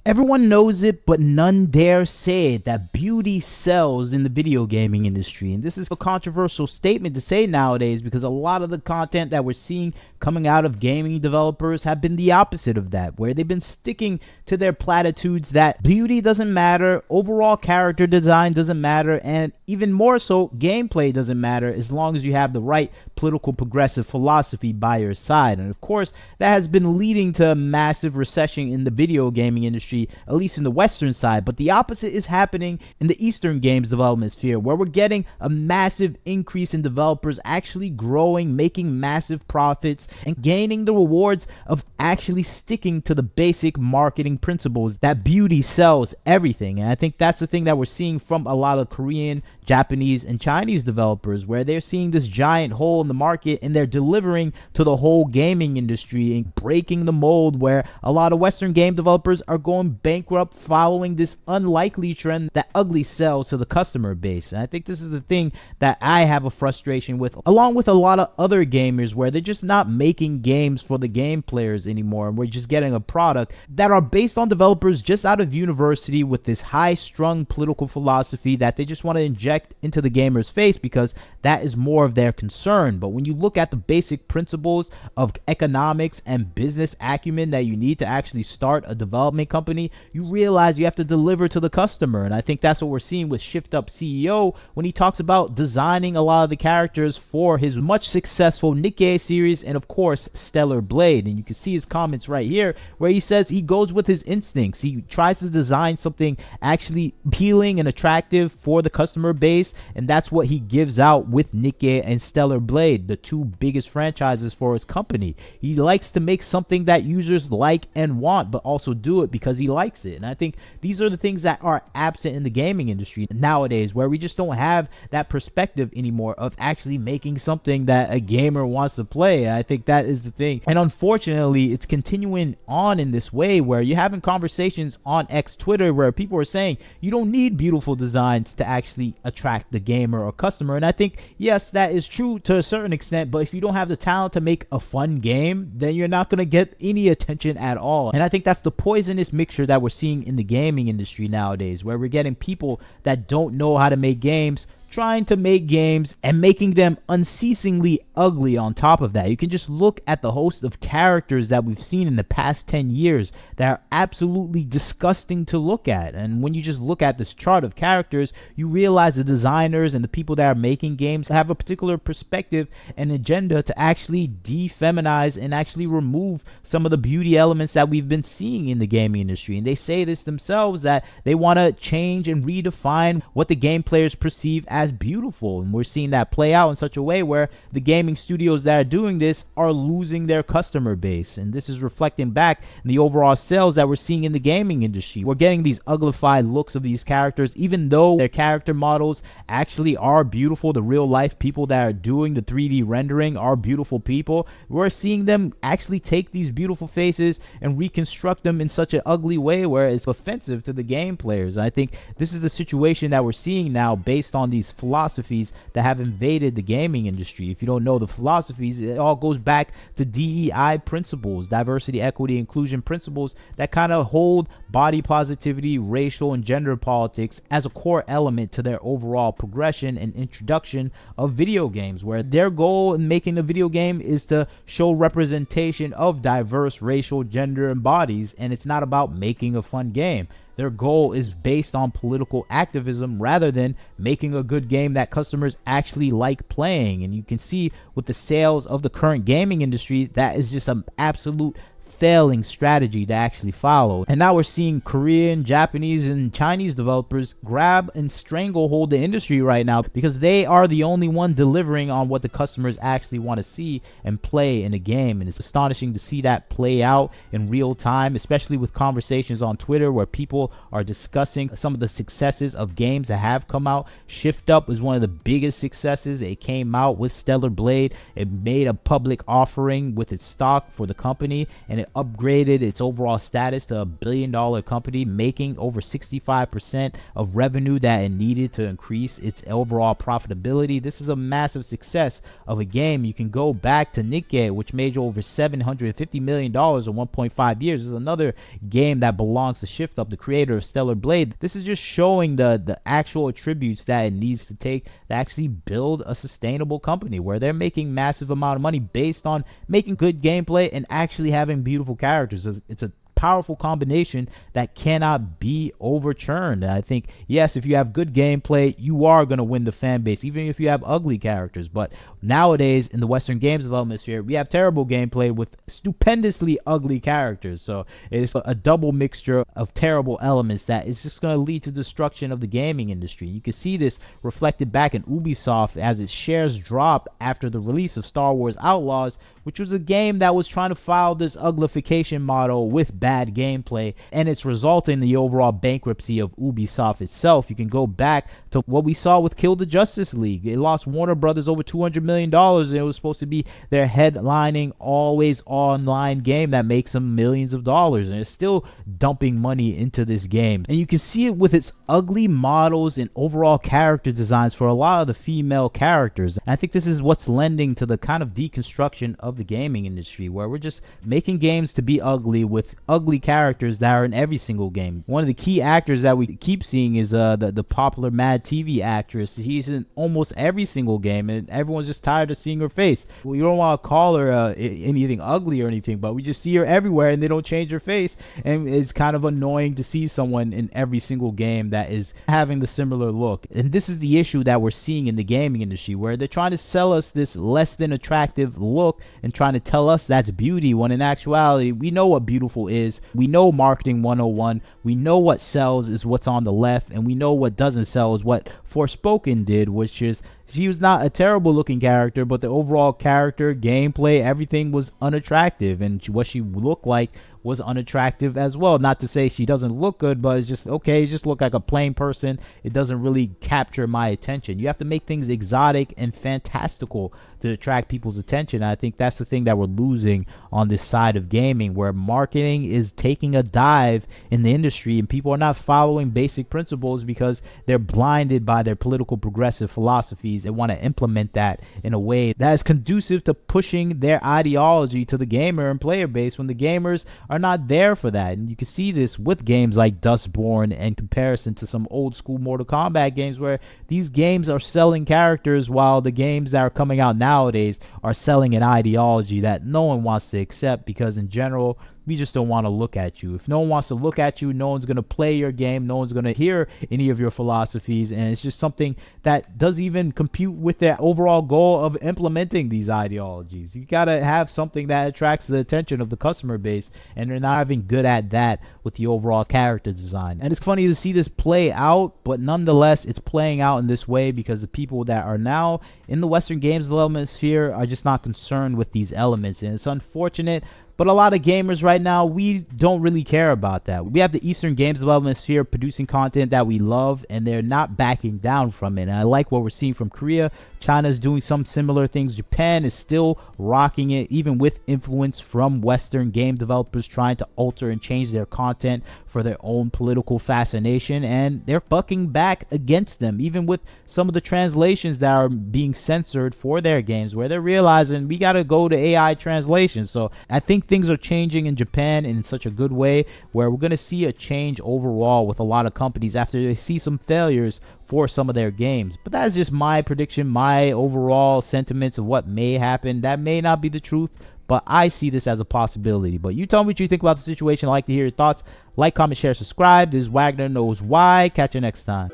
Everyone knows it, but none dare say it, that beauty sells in the video gaming industry. And this is a controversial statement to say nowadays, because a lot of the content that we're seeing coming out of gaming developers have been the opposite of that, where they've been sticking to their platitudes that beauty doesn't matter, overall character design doesn't matter, and even more so, gameplay doesn't matter as long as you have the right political progressive philosophy by your side. And of course, that has been leading to a massive recession in the video gaming industry, at least in the Western side. But the opposite is happening in the Eastern games development sphere, where we're getting a massive increase in developers actually growing, making massive profits, and gaining the rewards of actually sticking to the basic marketing principles that beauty sells everything. And I think that's the thing that we're seeing from a lot of Korean, Japanese, and Chinese developers, where they're seeing this giant hole in the market and they're delivering to the whole gaming industry and breaking the mold, where a lot of Western game developers are going bankrupt following this unlikely trend that ugly sells to the customer base. And I think this is the thing that I have a frustration with, along with a lot of other gamers, where they're just not making games for the game players anymore, and we're just getting a product that are based on developers just out of university with this high-strung political philosophy that they just want to inject into the gamer's face because that is more of their concern. But when you look at the basic principles of economics and business acumen that you need to actually start a development company, you realize you have to deliver to the customer. And I think that's what we're seeing with Shift Up CEO when he talks about designing a lot of the characters for his much successful Nikki series and of course Stellar Blade. And you can see his comments right here where he says he goes with his instincts. He tries to design something actually appealing and attractive for the customer base, and that's what he gives out with Nikki and Stellar Blade, the two biggest franchises for his company. He likes to make something that users like and want, but also do it because he likes it. And I think these are the things that are absent in the gaming industry nowadays, where we just don't have that perspective anymore of actually making something that a gamer wants to play. I think that is the thing. And unfortunately, it's continuing on in this way, where you're having conversations on X Twitter where people are saying you don't need beautiful designs to actually attract the gamer or customer. And I think, yes, that is true to a certain extent, but if you don't have the talent to make a fun game, then you're not going to get any attention at all. And I think that's the poisonous mixture that we're seeing in the gaming industry nowadays, where we're getting people that don't know how to make games trying to make games and making them unceasingly ugly on top of that. You can just look at the host of characters that we've seen in the past 10 years that are absolutely disgusting to look at. And when you just look at this chart of characters, you realize the designers and the people that are making games have a particular perspective and agenda to actually defeminize and actually remove some of the beauty elements that we've been seeing in the gaming industry. And they say this themselves, that they want to change and redefine what the game players perceive as beautiful. And we're seeing that play out in such a way where the gaming studios that are doing this are losing their customer base. And this is reflecting back in the overall sales that we're seeing in the gaming industry. We're getting these uglified looks of these characters, even though their character models actually are beautiful. The real life people that are doing the 3D rendering are beautiful people. We're seeing them actually take these beautiful faces and reconstruct them in such an ugly way where it's offensive to the game players. And I think this is the situation that we're seeing now based on these philosophies that have invaded the gaming industry. If you don't know the philosophies, it all goes back to DEI principles, diversity, equity, inclusion principles that kind of hold body positivity, racial and gender politics as a core element to their overall progression and introduction of video games, where their goal in making a video game is to show representation of diverse racial, gender, and bodies, and it's not about making a fun game. Their goal is based on political activism rather than making a good game that customers actually like playing. And you can see with the sales of the current gaming industry, that is just an absolute failing strategy to actually follow. And now we're seeing Korean, Japanese, and Chinese developers grab and stranglehold the industry right now because they are the only one delivering on what the customers actually want to see and play in a game. And it's astonishing to see that play out in real time, especially with conversations on Twitter where people are discussing some of the successes of games that have come out. Shift Up was one of the biggest successes. It came out with Stellar Blade. It made a public offering with its stock for the company, and it It upgraded its overall status to a billion-dollar company, making over 65% of revenue that it needed to increase its overall profitability. This is a massive success of a game. You can go back to Nikki, which made over $750 million in 1.5 years. This is another game that belongs to Shift Up, the creator of Stellar Blade. This is just showing the actual attributes that it needs to take to actually build a sustainable company where they're making massive amount of money based on making good gameplay and actually having beautiful characters. It's a powerful combination that cannot be overturned. I think, yes, if you have good gameplay, you are going to win the fan base, even if you have ugly characters. But nowadays, in the Western games development sphere, we have terrible gameplay with stupendously ugly characters. So it's a double mixture of terrible elements that is just going to lead to destruction of the gaming industry. You can see this reflected back in Ubisoft as its shares drop after the release of Star Wars Outlaws, which was a game that was trying to follow this uglification model with bad gameplay, and it's resulting in the overall bankruptcy of Ubisoft itself. You can go back to what we saw with Kill the Justice League. It lost Warner Brothers over $200 million, and it was supposed to be their headlining, always online game that makes them millions of dollars, and it's still dumping money into this game. And you can see it with its ugly models and overall character designs for a lot of the female characters. And I think this is what's lending to the kind of deconstruction of the gaming industry, where we're just making games to be ugly with ugly characters that are in every single game. One of the key actors that we keep seeing is the popular Mad TV actress. She's in almost every single game, and everyone's just tired of seeing her face. Well, you don't want to call her anything ugly or anything, but we just see her everywhere, and they don't change her face, and it's kind of annoying to see someone in every single game that is having the similar look. And this is the issue that we're seeing in the gaming industry, where they're trying to sell us this less than attractive look and trying to tell us that's beauty, when in actuality we know what beautiful is. We know marketing 101. We know what sells is what's on the left, and we know what doesn't sell is what Forspoken did, which is she was not a terrible looking character, but the overall character, gameplay, everything was unattractive, and what she looked like was unattractive as well. Not to say she doesn't look good, but it's just, okay, it just look like a plain person. It doesn't really capture my attention. You have to make things exotic and fantastical to attract people's attention. And I think that's the thing that we're losing on this side of gaming, where marketing is taking a dive in the industry, and people are not following basic principles because they're blinded by their political progressive philosophies. They want to implement that in a way that is conducive to pushing their ideology to the gamer and player base, when the gamers are not there for that. And you can see this with games like Dustborn in comparison to some old school Mortal Kombat games, where these games are selling characters while the games that are coming out nowadays are selling an ideology that no one wants to accept, because in general we just don't want to look at you. If no one wants to look at you, no one's going to play your game, no one's going to hear any of your philosophies, and it's just something that doesn't even compute with their overall goal of implementing these ideologies. You got to have something that attracts the attention of the customer base, and they're not even good at that with the overall character design. And it's funny to see this play out, but nonetheless it's playing out in this way because the people that are now in the Western games development sphere are just not concerned with these elements, and it's unfortunate. But a lot of gamers right now, we don't really care about that. We have the Eastern games development sphere producing content that we love, and they're not backing down from it. And I like what we're seeing from Korea. China is doing some similar things. Japan is still rocking it, even with influence from Western game developers trying to alter and change their content for their own political fascination. And they're bucking back against them, even with some of the translations that are being censored for their games, where they're realizing we got to go to AI translation. So I think things are changing in Japan in such a good way, where we're going to see a change overall with a lot of companies after they see some failures for some of their games. But that's just my prediction, my overall sentiments of what may happen. That may not be the truth, but I see this as a possibility. But you tell me what you think about the situation. I'd like to hear your thoughts. Like, comment, share, subscribe. This is Wagner Knows Why. Catch you next time.